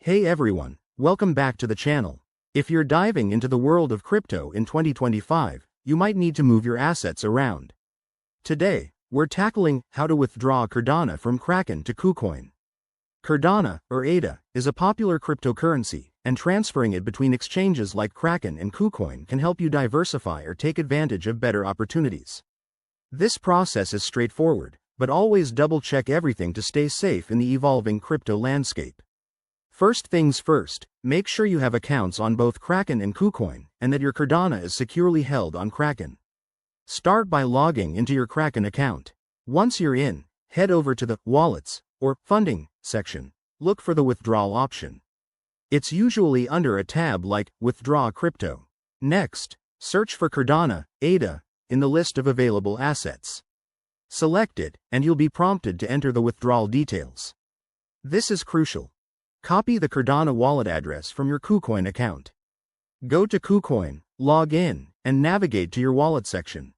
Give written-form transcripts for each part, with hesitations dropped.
Hey everyone, welcome back to the channel. If you're diving into the world of crypto in 2025, you might need to move your assets around. Today, we're tackling how to withdraw Cardano from Kraken to KuCoin. Cardano, or ADA, is a popular cryptocurrency, and transferring it between exchanges like Kraken and KuCoin can help you diversify or take advantage of better opportunities. This process is straightforward, but always double-check everything to stay safe in the evolving crypto landscape. First things first, make sure you have accounts on both Kraken and KuCoin, and that your Cardano is securely held on Kraken. Start by logging into your Kraken account. Once you're in, head over to the Wallets, or Funding, section. Look for the Withdrawal option. It's usually under a tab like Withdraw Crypto. Next, search for Cardano, ADA, in the list of available assets. Select it, and you'll be prompted to enter the withdrawal details. This is crucial. Copy the Cardano wallet address from your KuCoin account. Go to KuCoin, log in, and navigate to your wallet section.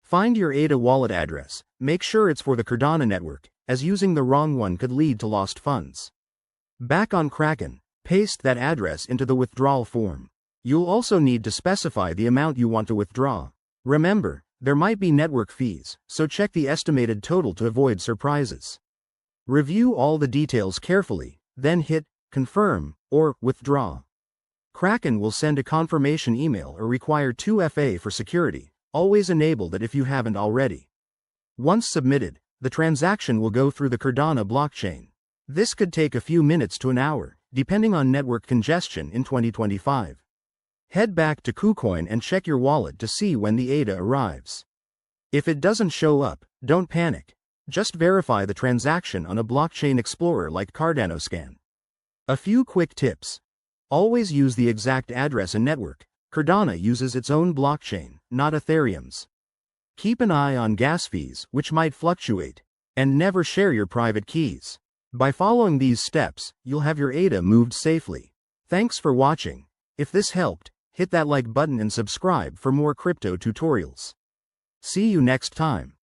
Find your ADA wallet address. Make sure it's for the Cardano network, as using the wrong one could lead to lost funds. Back on Kraken, paste that address into the withdrawal form. You'll also need to specify the amount you want to withdraw. Remember, there might be network fees, so check the estimated total to avoid surprises. Review all the details carefully, then hit Confirm or Withdraw. Kraken will send a confirmation email or require 2FA for security. Always enable it if you haven't already. Once submitted, the transaction will go through the Cardano blockchain. This could take a few minutes to an hour, depending on network congestion in 2025. Head back to KuCoin and check your wallet to see when the ADA arrives. If it doesn't show up, don't panic. Just verify the transaction on a blockchain explorer like CardanoScan. A few quick tips. Always use the exact address and network. Cardano uses its own blockchain, not Ethereum's. Keep an eye on gas fees, which might fluctuate, and never share your private keys. By following these steps, you'll have your ADA moved safely. Thanks for watching. If this helped, hit that like button and subscribe for more crypto tutorials. See you next time.